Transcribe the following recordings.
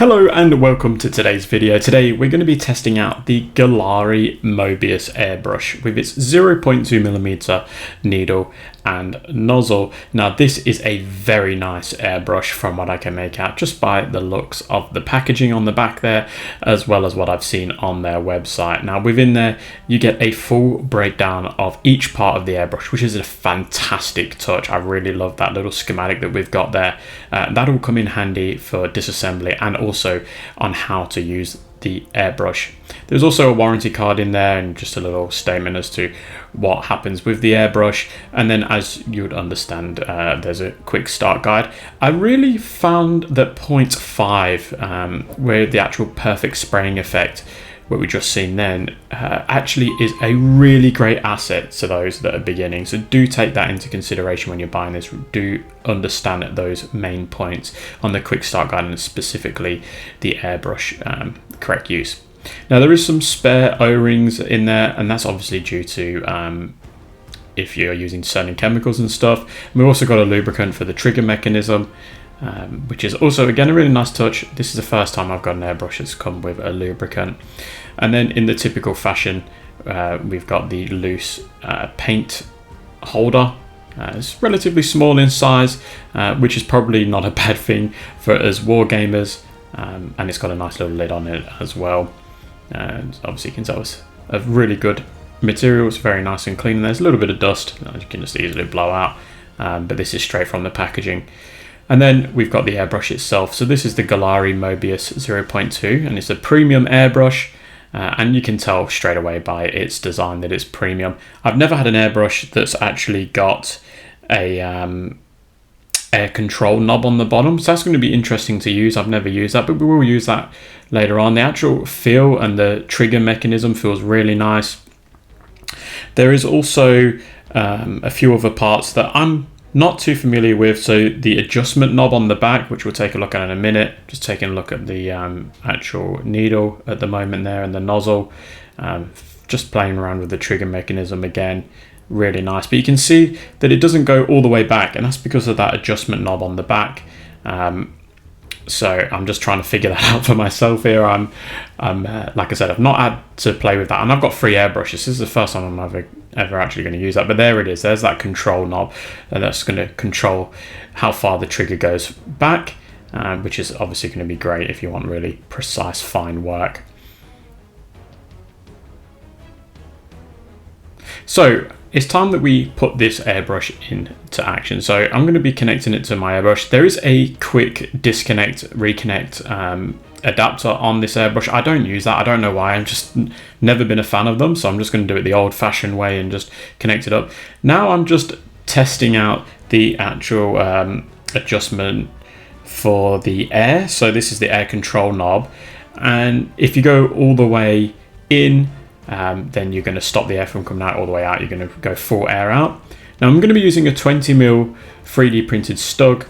Hello and welcome to today's video. Today we're going to be testing out the Gaahleri Mobius airbrush with its 0.2mm needle and nozzle. Now this is a very nice airbrush from what I can make out just by the looks of the packaging on the back there, as well as what I've seen on their website. Now within there you get a full breakdown of each part of the airbrush, which is a fantastic touch. I really love that little schematic that we've got there. That'll come in handy for disassembly and also on how to use the airbrush. There's also a warranty card in there and just a little statement as to what happens with the airbrush, and then as you would understand there's a quick start guide. I really found that 0.5 where the actual perfect spraying effect, what we just seen then, actually is a really great asset to those that are beginning. So do take that into consideration when you're buying this. Do understand those main points on the quick start guide and specifically the airbrush correct use. Now there is some spare O-rings in there, and that's obviously due to if you're using certain chemicals and stuff. And we've also got a lubricant for the trigger mechanism, which is also again a really nice touch. This is the first time I've got an airbrush that's come with a lubricant. And then in the typical fashion, we've got the loose paint holder. It's relatively small in size, which is probably not a bad thing for us wargamers, and it's got a nice little lid on it as well. And obviously you can tell it's a really good material. It's very nice and clean, and there's a little bit of dust that you can just easily blow out, but this is straight from the packaging. And then we've got the airbrush itself. So this is the Gaahleri Mobius 0.2, and it's a premium airbrush, and you can tell straight away by its design that it's premium. I've never had an airbrush that's actually got a air control knob on the bottom, so that's going to be interesting to use. I've never used that, but we will use that later on. The actual feel and the trigger mechanism feels really nice. There is also a few other parts that I'm not too familiar with. So the adjustment knob on the back, which we'll take a look at in a minute, just taking a look at the actual needle at the moment there and the nozzle, just playing around with the trigger mechanism again, really nice. But you can see that it doesn't go all the way back, and that's because of that adjustment knob on the back. So I'm just trying to figure that out for myself here. I'm like I said, I've not had to play with that, and I've got 3 airbrushes. This is the first time I'm ever actually going to use that. But there it is. There's that control knob, and that's going to control how far the trigger goes back, which is obviously going to be great if you want really precise, fine work. So it's time that we put this airbrush into action. So I'm going to be connecting it to my airbrush. There is a quick disconnect, reconnect adapter on this airbrush. I don't use that. I don't know why. I've just never been a fan of them. So I'm just going to do it the old fashioned way and just connect it up. Now I'm just testing out the actual adjustment for the air. So this is the air control knob. And if you go all the way in, then you're going to stop the air from coming out all the way out. You're going to go full air out. Now I'm going to be using a 20mm 3D printed Stug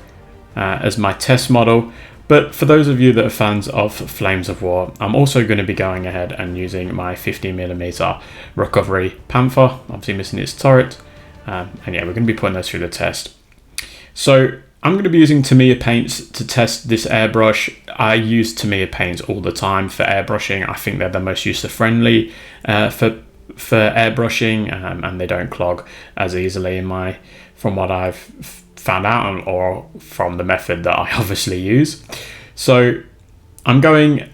as my test model, but for those of you that are fans of Flames of War, I'm also going to be going ahead and using my 50mm Recovery Panther, obviously missing its turret, and yeah, we're going to be putting those through the test. So I'm going to be using Tamiya paints to test this airbrush. I use Tamiya paints all the time for airbrushing. I think they're the most user-friendly for airbrushing, and they don't clog as easily from what I've found out, or from the method that I obviously use. So I'm going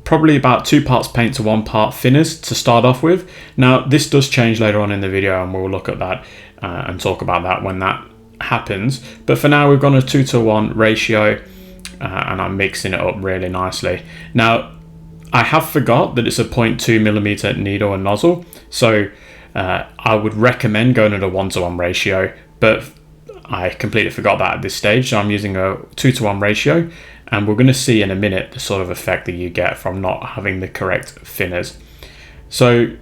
probably about 2 parts paint to 1 part thinners to start off with. Now this does change later on in the video, and we'll look at that and talk about that when that happens. But for now we've gone a 2-to-1 ratio, and I'm mixing it up really nicely. Now I have forgot that it's a 0.2mm needle and nozzle, so I would recommend going at a 1-to-1 ratio, but I completely forgot that at this stage, so I'm using a 2-to-1 ratio, and we're going to see in a minute the sort of effect that you get from not having the correct thinners. So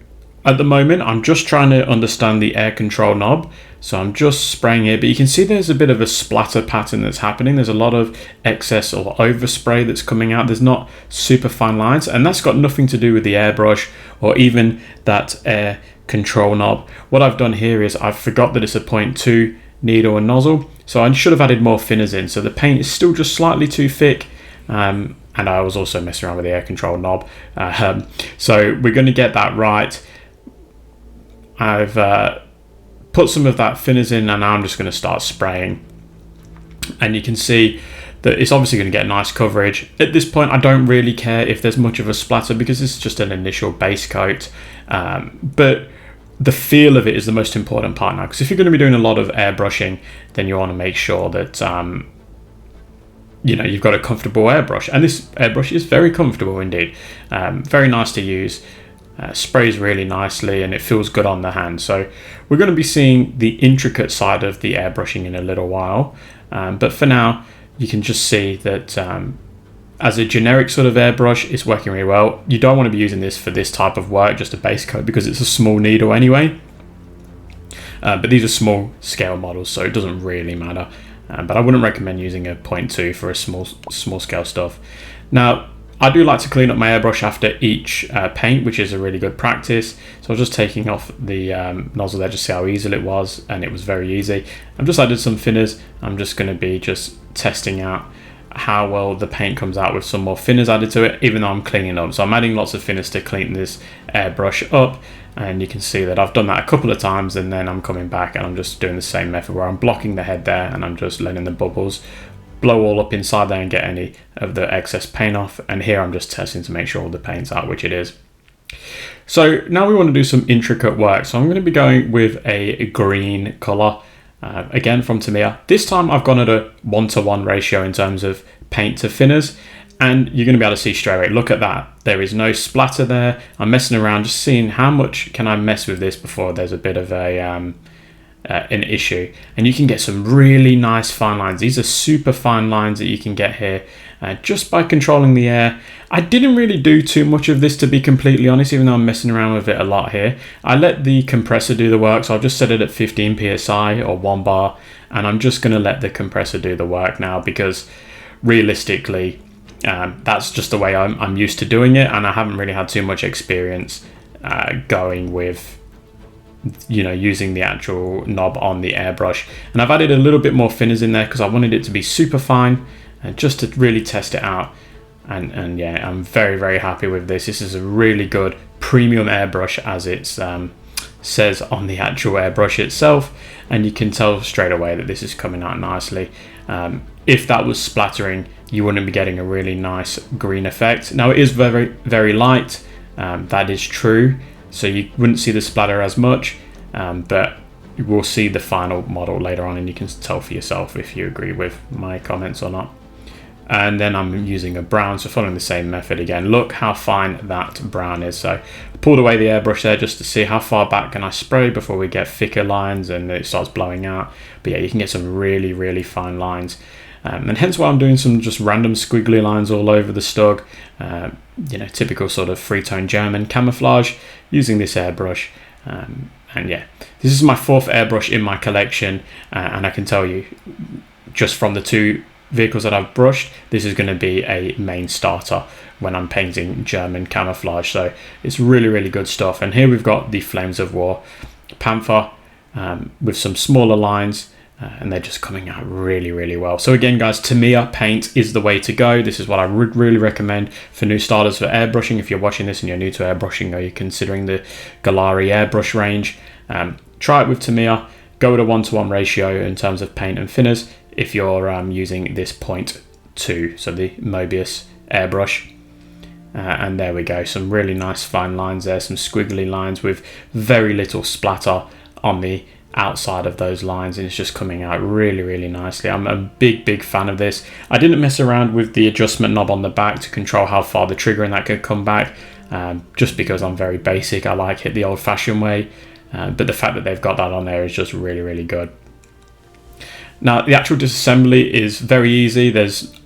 at the moment I'm just trying to understand the air control knob, so I'm just spraying it, but you can see there's a bit of a splatter pattern that's happening. There's a lot of excess or overspray that's coming out. There's not super fine lines, and that's got nothing to do with the airbrush or even that air control knob. What I've done here is I've forgot that it's a 0.2 needle and nozzle, so I should have added more thinners in. So the paint is still just slightly too thick, and I was also messing around with the air control knob. So we're going to get that right. I've put some of that thinners in, and now I'm just going to start spraying. And you can see that it's obviously going to get nice coverage. At this point, I don't really care if there's much of a splatter because this is just an initial base coat. But the feel of it is the most important part now, because if you're going to be doing a lot of airbrushing, then you want to make sure that you know, you've got a comfortable airbrush, and this airbrush is very comfortable indeed. Very nice to use. Sprays really nicely, and it feels good on the hand. So we're going to be seeing the intricate side of the airbrushing in a little while, but for now you can just see that as a generic sort of airbrush, it's working really well. You don't want to be using this for this type of work, just a base coat, because it's a small needle anyway. But these are small scale models, so it doesn't really matter. But I wouldn't recommend using a 0.2 for a small scale stuff. Now, I do like to clean up my airbrush after each paint, which is a really good practice. So I was just taking off the nozzle there, just see how easy it was, and it was very easy. I've just added some thinners. I'm just going to be just testing out how well the paint comes out with some more thinners added to it, even though I'm cleaning up. So I'm adding lots of thinners to clean this airbrush up, and you can see that I've done that a couple of times, and then I'm coming back and I'm just doing the same method where I'm blocking the head there, and I'm just letting the bubbles blow all up inside there and get any of the excess paint off. And here I'm just testing to make sure all the paint's out, which it is. So now we want to do some intricate work. So I'm going to be going with a green color, again from Tamiya. This time I've gone at a 1-to-1 ratio in terms of paint to thinners, and you're going to be able to see straight away, look at that, there is no splatter there. I'm messing around, just seeing how much can I mess with this before there's a bit of a an issue. And you can get some really nice fine lines. These are super fine lines that you can get here just by controlling the air. I didn't really do too much of this, to be completely honest, even though I'm messing around with it a lot here. I let the compressor do the work, so I've just set it at 15 psi or 1 bar, and I'm just going to let the compressor do the work now, because realistically that's just the way I'm used to doing it, and I haven't really had too much experience going with, you know, using the actual knob on the airbrush. And I've added a little bit more thinners in there because I wanted it to be super fine, and just to really test it out. And yeah, I'm very, very happy with this. This is a really good premium airbrush, as it says on the actual airbrush itself, and you can tell straight away that this is coming out nicely. If that was splattering, you wouldn't be getting a really nice green effect. Now it is very, very light, that is true, so you wouldn't see the splatter as much, but you will see the final model later on, and you can tell for yourself if you agree with my comments or not. And then I'm using a brown, so following the same method again. Look how fine that brown is. So I pulled away the airbrush there just to see how far back can I spray before we get thicker lines and it starts blowing out. But yeah, you can get some really, really fine lines. And hence why I'm doing some just random squiggly lines all over the stug. You know, typical sort of three-tone German camouflage using this airbrush. And yeah, this is my 4th airbrush in my collection, and I can tell you, just from the 2 vehicles that I've brushed, this is going to be a main starter when I'm painting German camouflage. So it's really, really good stuff. And here we've got the Flames of War Panther with some smaller lines, and they're just coming out really, really well. So again, guys, Tamiya paint is the way to go. This is what I would really recommend for new starters for airbrushing. If you're watching this and you're new to airbrushing, or you're considering the Gaahleri airbrush range, try it with Tamiya. Go at a 1-to-1 ratio in terms of paint and thinners if you're using this 0.2, so the Mobius airbrush. And there we go, some really nice fine lines there, some squiggly lines with very little splatter on the outside of those lines, and it's just coming out really, really nicely. I'm a big fan of this. I didn't mess around with the adjustment knob on the back to control how far the trigger and that could come back, just because I'm very basic. I like it the old-fashioned way, but the fact that they've got that on there is just really, really good. Now, the actual disassembly is very easy. There's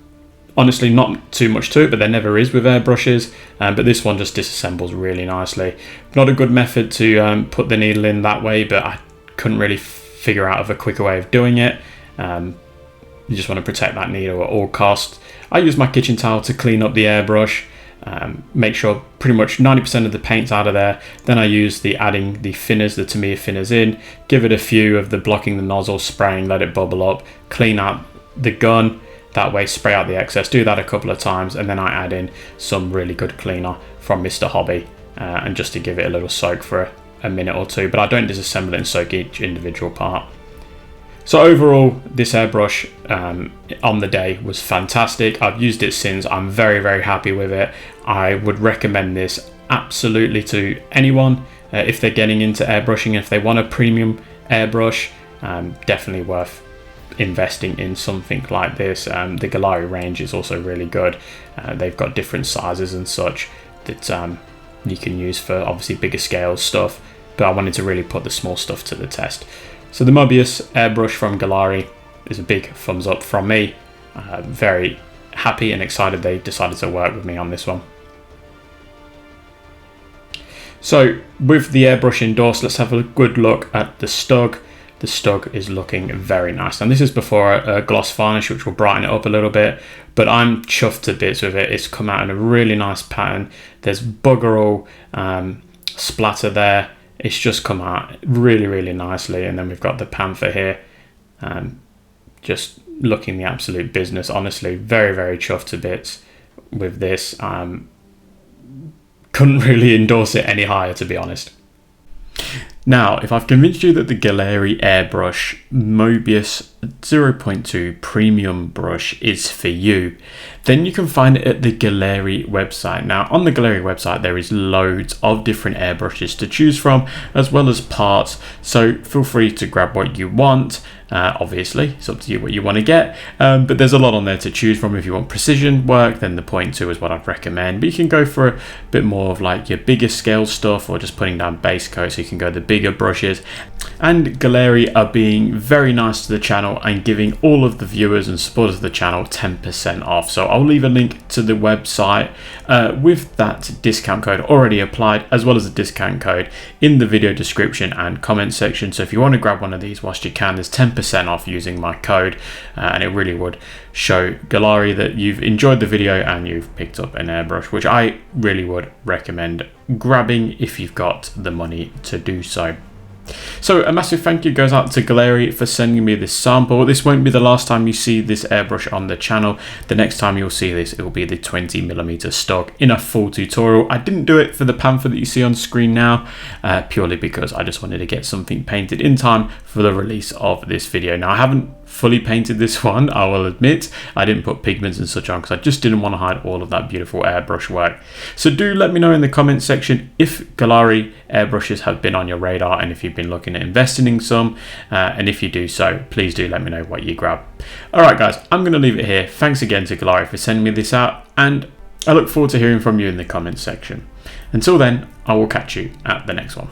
honestly not too much to it, but there never is with airbrushes, but this one just disassembles really nicely. Not a good method to put the needle in that way, but I couldn't really figure out of a quicker way of doing it. You just want to protect that needle at all costs. I use my kitchen towel to clean up the airbrush, make sure pretty much 90% of the paint's out of there. Then I use adding the thinners, the Tamiya thinners in, give it a few of the blocking the nozzle, spraying, let it bubble up, clean out the gun, That way, spray out the excess, do that a couple of times, and then I add in some really good cleaner from Mr. Hobby, and just to give it a little soak for a minute or two, but I don't disassemble it and soak each individual part. So overall, this airbrush on the day was fantastic. I've used it since. I'm very, very happy with it. I would recommend this absolutely to anyone if they're getting into airbrushing. If they want a premium airbrush, definitely worth investing in something like this. The Gaahleri range is also really good. They've got different sizes and such that you can use for obviously bigger scale stuff, but I wanted to really put the small stuff to the test. So the Mobius airbrush from Gaahleri is a big thumbs up from me. Very happy and excited they decided to work with me on this one. So with the airbrush endorsed, let's have a good look at the stug. The stug is looking very nice. And this is before a gloss varnish, which will brighten it up a little bit, but I'm chuffed to bits with it. It's come out in a really nice pattern. There's bugger all splatter there. It's just come out really, really nicely. And then we've got the panther here, just looking the absolute business. Honestly, very, very chuffed to bits with this. Couldn't really endorse it any higher, to be honest. Now, if I've convinced you that the Gaahleri Airbrush Mobius 0.2 Premium Brush is for you, then you can find it at the Gaahleri website. Now, on the Gaahleri website, there is loads of different airbrushes to choose from, as well as parts, so feel free to grab what you want. Obviously, it's up to you what you want to get, but there's a lot on there to choose from. If you want precision work, then the 0.2 is what I'd recommend, but you can go for a bit more of like your bigger scale stuff, or just putting down base coat, so you can go the bigger brushes. And Gaahleri are being very nice to the channel and giving all of the viewers and supporters of the channel 10% off. So I'll leave a link to the website with that discount code already applied, as well as a discount code in the video description and comment section. So if you want to grab one of these whilst you can, there's 10% off using my code, and it really would show Gaahleri that you've enjoyed the video and you've picked up an airbrush, which I really would recommend grabbing if you've got the money to do so. So a massive thank you goes out to Gaahleri for sending me this sample. This won't be the last time you see this airbrush on the channel. The next time you'll see this, it will be the 20mm stock in a full tutorial. I didn't do it for the panther that you see on screen now, purely because I just wanted to get something painted in time for the release of this video. Now, I haven't fully painted this one, I will admit. I didn't put pigments and such on because I just didn't want to hide all of that beautiful airbrush work. So do let me know in the comment section if Gaahleri airbrushes have been on your radar and if you've been looking at investing in some, and if you do so, please do let me know what you grab. Alright guys, I'm going to leave it here. Thanks again to Gaahleri for sending me this out, and I look forward to hearing from you in the comments section. Until then, I will catch you at the next one.